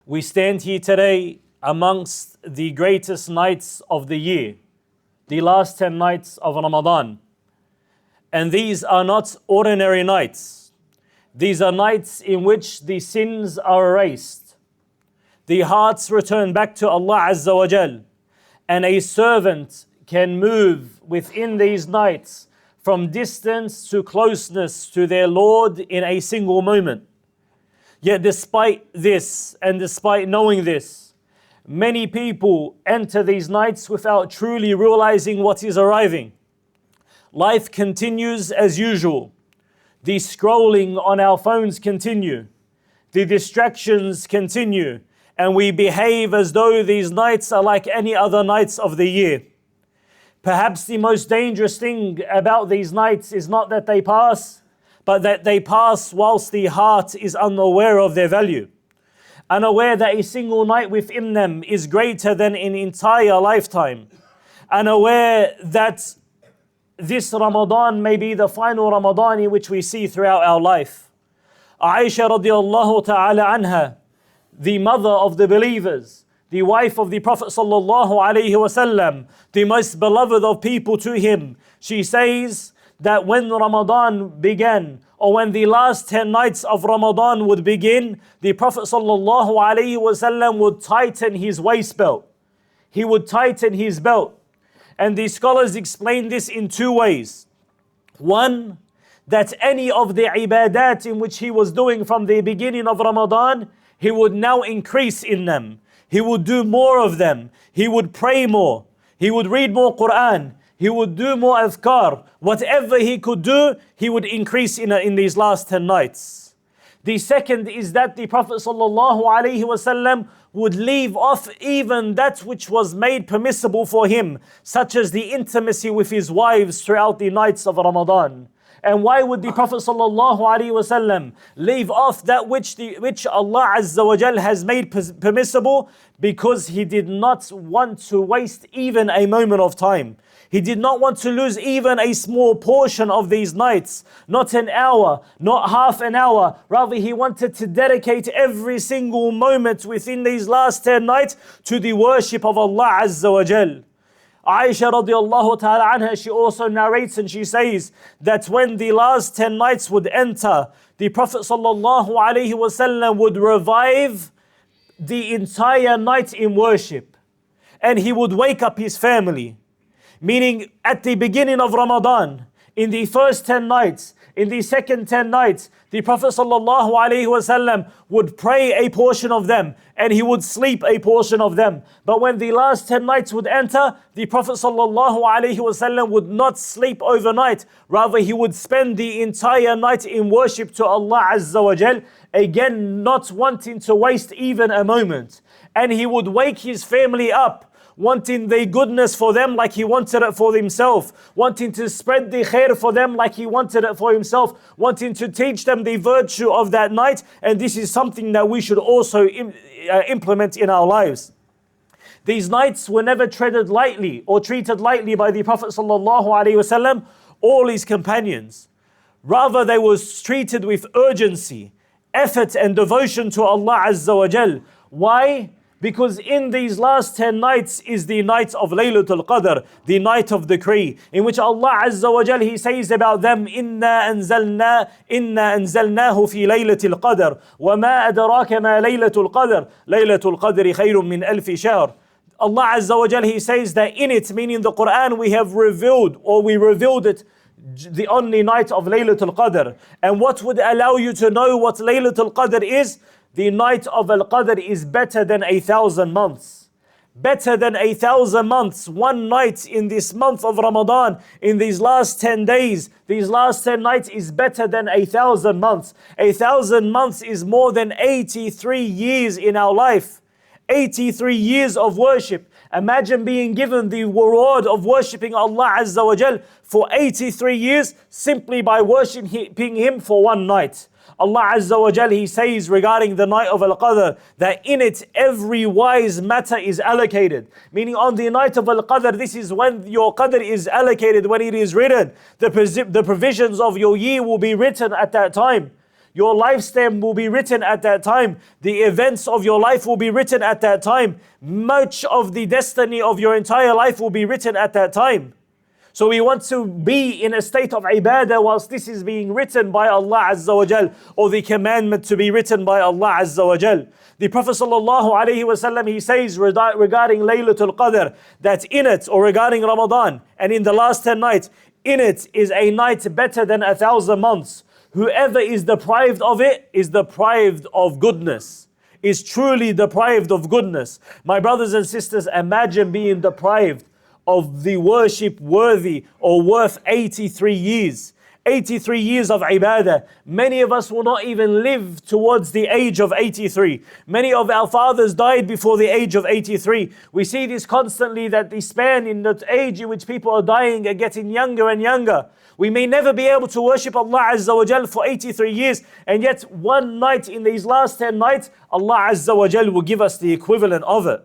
We stand here today amongst the greatest nights of the year, the last 10 nights of Ramadan. And these are not ordinary nights. These are nights in which the sins are erased. The hearts return back to Allah Azza wa Jal. And a servant can move within these nights from distance to closeness to their Lord in a single moment. Yet despite this and despite knowing this, many people enter these nights without truly realizing what is arriving. Life continues as usual. The scrolling on our phones continue. The distractions continue. And we behave as though these nights are like any other nights of the year. Perhaps the most dangerous thing about these nights is not that they pass, but that they pass whilst the heart is unaware of their value. Unaware that a single night within them is greater than an entire lifetime. Unaware that this Ramadan may be the final Ramadan in which we see throughout our life. Aisha radiallahu ta'ala anha, the mother of the believers, the wife of the Prophet sallallahu alaihi wasallam, the most beloved of people to him, she says that when Ramadan began, or when the last 10 nights of Ramadan would begin, the Prophet sallallahu alaihi wasallam would tighten his waist belt. He would tighten his belt. And the scholars explain this in two ways. One, that any of the ibadat in which he was doing from the beginning of Ramadan, he would now increase in them. He would do more of them. He would pray more. He would read more Quran. He would do more adhkar. Whatever he could do, he would increase in these last 10 nights. The second is that the Prophet ﷺ would leave off even that which was made permissible for him, such as the intimacy with his wives throughout the nights of Ramadan. And why would the Prophet ﷺ leave off that which Allah Azza wa Jal has made permissible? Because he did not want to waste even a moment of time. He did not want to lose even a small portion of these nights. Not an hour, not half an hour. Rather, he wanted to dedicate every single moment within these last 10 nights to the worship of Allah Azza wa Jal. Aisha radiallahu ta'ala anha, she also narrates and she says that when the last 10 nights would enter, the Prophet sallallahu alaihi wasallam would revive the entire night in worship. And he would wake up his family. Meaning at the beginning of Ramadan, in the first 10 nights, in the second 10 nights, the Prophet ﷺ would pray a portion of them and he would sleep a portion of them. But when the last 10 nights would enter, the Prophet ﷺ would not sleep overnight. Rather, he would spend the entire night in worship to Allah Azza wa Jal, again not wanting to waste even a moment. And he would wake his family up, wanting the goodness for them like he wanted it for himself, wanting to spread the khair for them like he wanted it for himself, wanting to teach them the virtue of that night. And this is something that we should also implement in our lives. These nights were never treated lightly or treated lightly by the Prophet ﷺ, all his companions. Rather, they were treated with urgency, effort and devotion to Allah Azza wa Jal. Why? Because in these last 10 nights is the night of Laylatul Qadr, the night of decree, in which Allah Azza wa Jal, He says about them, إِنَّا أَنزَلْنَاهُ فِي لَيْلَةِ الْقَدْرِ وَمَا أَدْرَاكَ مَا لَيْلَةُ الْقَدْرِ لَيْلَةُ الْقَدْرِ خَيْرٌ مِّنْ أَلْفِ شَهْرٍ. Allah Azza wa Jal, He says that in it, meaning the Quran, we revealed it on the night of Laylatul Qadr. And what would allow you to know what Laylatul Qadr is? The night of Al-Qadr is better than 1,000 months. Better than 1,000 months. One night in this month of Ramadan, in these last 10 days, these last 10 nights is better than 1,000 months. 1,000 months is more than 83 years in our life. 83 years of worship. Imagine being given the reward of worshipping Allah Azza wa Jal for 83 years simply by worshipping Him for one night. Allah Azza wa Jal, He says regarding the night of Al-Qadr, that in it every wise matter is allocated. Meaning on the night of Al-Qadr, this is when your Qadr is allocated, when it is written. The provisions of your year will be written at that time. Your lifespan will be written at that time. The events of your life will be written at that time. Much of the destiny of your entire life will be written at that time. So we want to be in a state of ibadah whilst this is being written by Allah Azza wa Jal, or the commandment to be written by Allah Azza wa Jal. The Prophet sallallahu alaihi wasallam, he says regarding Laylatul Qadr, that in it, or regarding Ramadan, and in the last 10 nights, in it is a night better than 1,000 months. Whoever is deprived of it is deprived of goodness, is truly deprived of goodness. My brothers and sisters, imagine being deprived of the worship worthy or worth 83 years. 83 years of ibadah. Many of us will not even live towards the age of 83. Many of our fathers died before the age of 83. We see this constantly, that the span in the age in which people are dying are getting younger and younger. We may never be able to worship Allah Azza wa Jal for 83 years, and yet one night in these last 10 nights, Allah Azza wa Jal will give us the equivalent of it.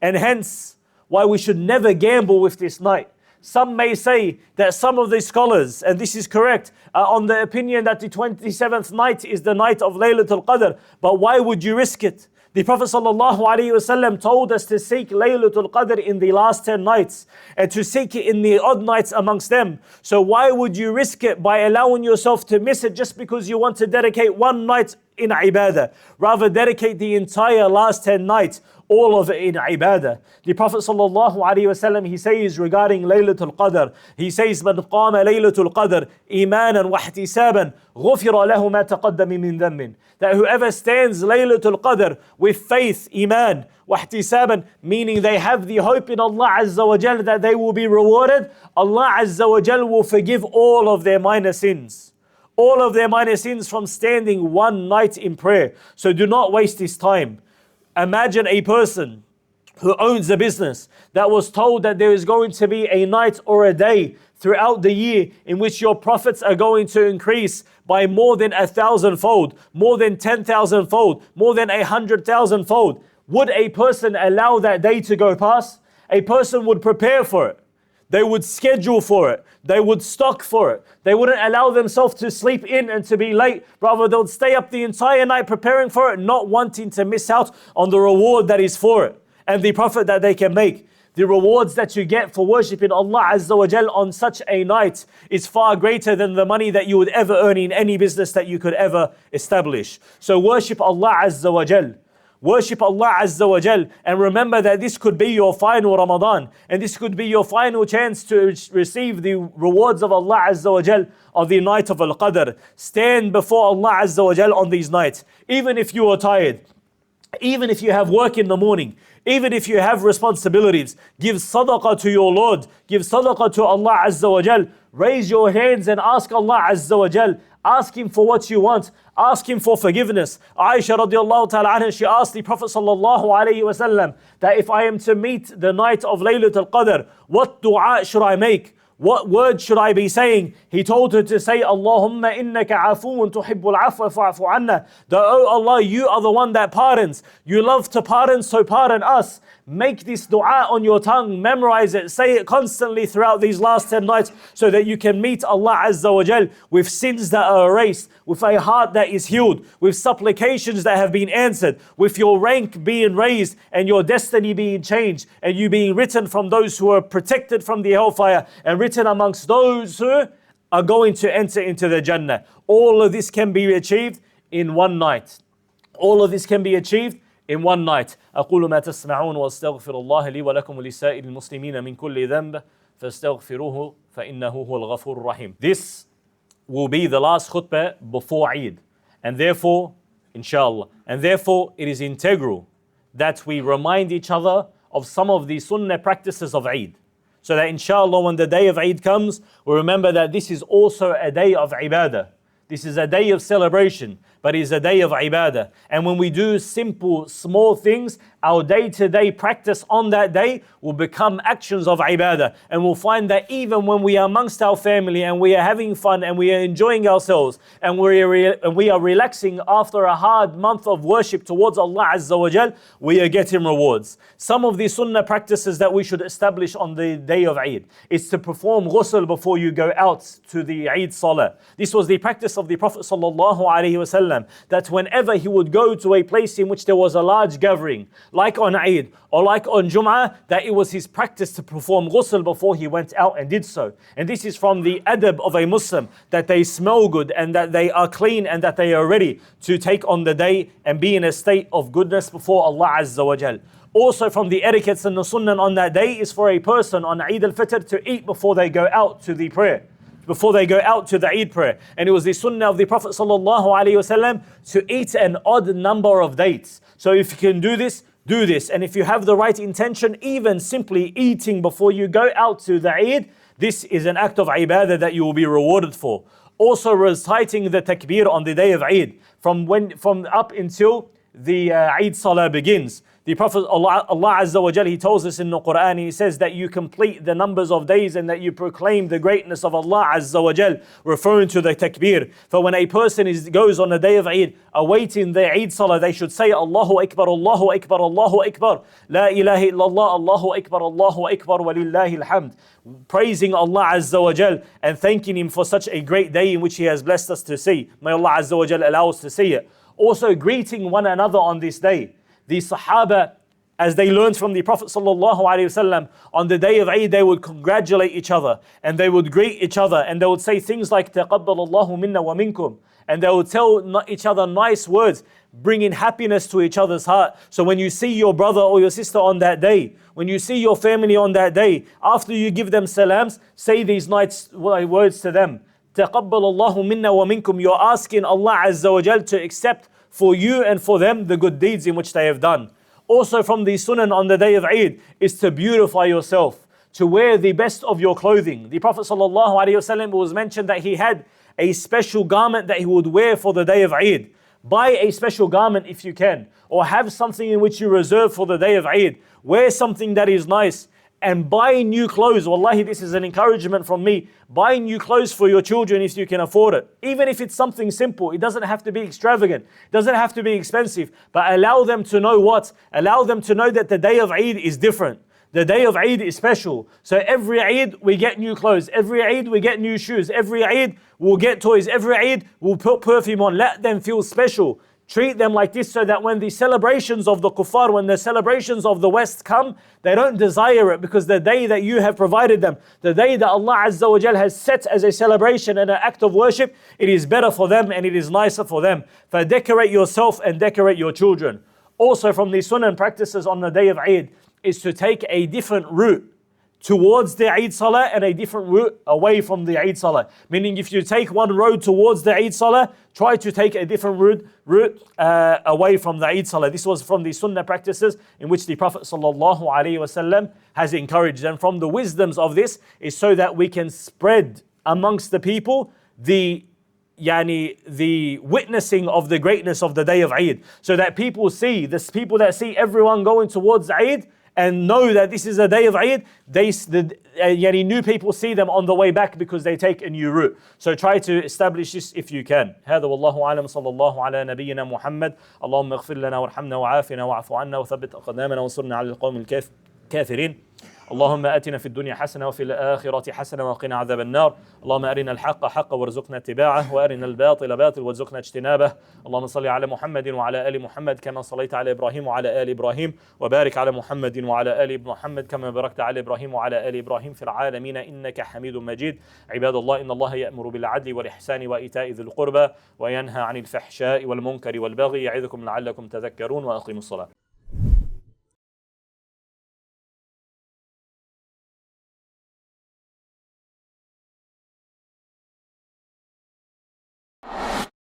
And hence, why we should never gamble with this night. Some may say that some of the scholars, and this is correct, are on the opinion that the 27th night is the night of Laylatul Qadr. But why would you risk it? The Prophet ﷺ told us to seek Laylatul Qadr in the last 10 nights, and to seek it in the odd nights amongst them. So why would you risk it by allowing yourself to miss it just because you want to dedicate one night in ibadah? Rather dedicate the entire last 10 nights, all of it in ibadah. The Prophet ﷺ, he says regarding Laylatul Qadr, he says, "Man qama Laylatul Qadr imanan wa ihtisaban, ghufira lahu ma taqaddama min dhanbin." That whoever stands Laylatul Qadr with faith, iman, wa ihtisaban, meaning they have the hope in Allah Azza wa Jal that they will be rewarded, Allah Azza wa Jal will forgive all of their minor sins. All of their minor sins from standing one night in prayer. So do not waste this time. Imagine a person who owns a business that was told that there is going to be a night or a day throughout the year in which your profits are going to increase by more than 1,000-fold, more than 10,000-fold, more than 100,000-fold. Would a person allow that day to go past? A person would prepare for it. They would schedule for it. They would stock for it. They wouldn't allow themselves to sleep in and to be late. Rather, they'll stay up the entire night preparing for it, not wanting to miss out on the reward that is for it and the profit that they can make. The rewards that you get for worshipping Allah Azza wa Jal on such a night is far greater than the money that you would ever earn in any business that you could ever establish. So worship Allah Azza wa Jal. Worship Allah Azza wa Jal, and remember that this could be your final Ramadan, and this could be your final chance to receive the rewards of Allah Azza wa Jal on the night of Al-Qadr. Stand before Allah Azza wa Jal on these nights. Even if you are tired, even if you have work in the morning, even if you have responsibilities, give sadaqah to your Lord, give sadaqah to Allah Azza wa Jal. Raise your hands and ask Allah Azza wa Jal. Ask Him for what you want. Ask Him for forgiveness. Aisha radiallahu ta'ala anha, she asked the Prophet sallallahu alayhi wasallam that if I am to meet the night of Laylatul Qadr, what dua should I make? What word should I be saying? He told her to say, Allahumma innaka afoon tuhibbul afwa fa'fu anna. That, oh Allah, you are the one that pardons. You love to pardon, so pardon us. Make this dua on your tongue, memorize it, say it constantly throughout these last 10 nights so that you can meet Allah Azza wa Jal with sins that are erased, with a heart that is healed, with supplications that have been answered, with your rank being raised and your destiny being changed, and you being written from those who are protected from the hellfire and written amongst those who are going to enter into the Jannah. All of this can be achieved in one night. All of this can be achieved in one night. أقول ما تسمعون واستغفر الله لي ولكم ولسائر المسلمين من كل ذنب فاستغفروه فإنه هو الغفور الرحيم. This will be the last khutbah before Eid, and therefore, inshallah, and therefore it is integral that we remind each other of some of the sunnah practices of Eid, so that inshallah when the day of Eid comes, we remember that this is also a day of ibadah. This is a day of celebration, but it is a day of ibadah. And when we do simple, small things, our day-to-day practice on that day will become actions of ibadah. And we'll find that even when we are amongst our family and we are having fun and we are enjoying ourselves and we are relaxing after a hard month of worship towards Allah Azza wa Jal, we are getting rewards. Some of the sunnah practices that we should establish on the day of Eid is to perform ghusl before you go out to the Eid Salah. This was the practice practice of the Prophet ﷺ, that whenever he would go to a place in which there was a large gathering, like on Eid or like on Jum'ah, that it was his practice to perform ghusl before he went out and did so. And this is from the adab of a Muslim, that they smell good and that they are clean and that they are ready to take on the day and be in a state of goodness before Allah Azza wa Jal. Also from the etiquettes and the sunnah on that day is for a person on Eid al-Fitr to eat before they go out to the prayer, before they go out to the Eid prayer. And it was the sunnah of the Prophet ﷺ to eat an odd number of dates. So if you can do this, do this. And if you have the right intention, even simply eating before you go out to the Eid, this is an act of ibadah that you will be rewarded for. Also reciting the takbir on the day of Eid, from up until the Eid Salah begins. The Prophet Allah Azza wa Jal, he tells us in the Quran, he says that you complete the numbers of days and that you proclaim the greatness of Allah Azza wa Jal, referring to the takbir. For when a person goes on the day of Eid, awaiting the Eid Salah, they should say Allahu Akbar, Allahu Akbar, Allahu Akbar, La ilaha illallah, Allahu Akbar, Allahu Akbar, walillahi alhamd. Praising Allah Azza wa Jal and thanking Him for such a great day in which He has blessed us to see. May Allah Azza wa Jal allow us to see it. Also greeting one another on this day. The Sahaba, as they learned from the Prophet ﷺ, on the day of Eid, they would congratulate each other and they would greet each other and they would say things like تَقَبَّلَ اللَّهُ مِنَّا وَمِنْكُمْ, and they would tell each other nice words, bringing happiness to each other's heart. So when you see your brother or your sister on that day, when you see your family on that day, after you give them salams, say these nice words to them. تَقَبَّلَ اللَّهُ مِنَّا وَمِنْكُمْ. You're asking Allah Azza wa Jal to accept for you and for them the good deeds in which they have done. Also from the sunan on the day of Eid is to beautify yourself, to wear the best of your clothing. The Prophet ﷺ was mentioned that he had a special garment that he would wear for the day of Eid. Buy a special garment if you can, or have something in which you reserve for the day of Eid. Wear something that is nice. And buy new clothes. Wallahi, this is an encouragement from me. Buy new clothes for your children if you can afford it. Even if it's something simple, it doesn't have to be extravagant. It doesn't have to be expensive. But allow them to know what? Allow them to know that the day of Eid is different. The day of Eid is special. So every Eid we get new clothes. Every Eid we get new shoes. Every Eid we'll get toys. Every Eid we'll put perfume on. Let them feel special. Treat them like this so that when the celebrations of the kuffar, when the celebrations of the West come, they don't desire it, because the day that you have provided them, the day that Allah Azza wa Jal has set as a celebration and an act of worship, it is better for them and it is nicer for them. Decorate yourself and decorate your children. Also from the sunnah practices on the day of Eid is to take a different route towards the Eid Salah and a different route away from the Eid Salah. Meaning if you take one road towards the Eid Salah, try to take a different route away from the Eid Salah. This was from the Sunnah practices in which the Prophet ﷺ has encouraged. And from the wisdoms of this is so that we can spread amongst the people the witnessing of the greatness of the day of Eid. So that people that see everyone going towards Eid, and know that this is a day of Eid, new people see them on the way back because they take a new route. So try to establish this if you can. هذا والله أعلم صلى الله على نبينا محمد اللهم اغفر لنا وارحمنا وعافنا واعف عنا وثبت أقدامنا وانصرنا على القوم الكافرين. اللهم آتنا في الدنيا حسنة وفي الآخرة حسنة وقنا عذاب النار. اللهم أرنا الحق حقا وارزقنا اتباعه وأرنا الباطل باطل وارزقنا اجتنابه. اللهم صل على محمد وعلى آل محمد كما صليت على إبراهيم وعلى آل إبراهيم، وبارك على محمد وعلى آل محمد كما باركت على إبراهيم وعلى آل إبراهيم في العالمين إنك حميد مجيد. عباد الله، إن الله يأمر بالعدل والإحسان وإيتاء ذي القربى وينهى عن الفحشاء والمنكر والبغي، يعظكم لعلكم تذكرون، وأقيموا الصلاة.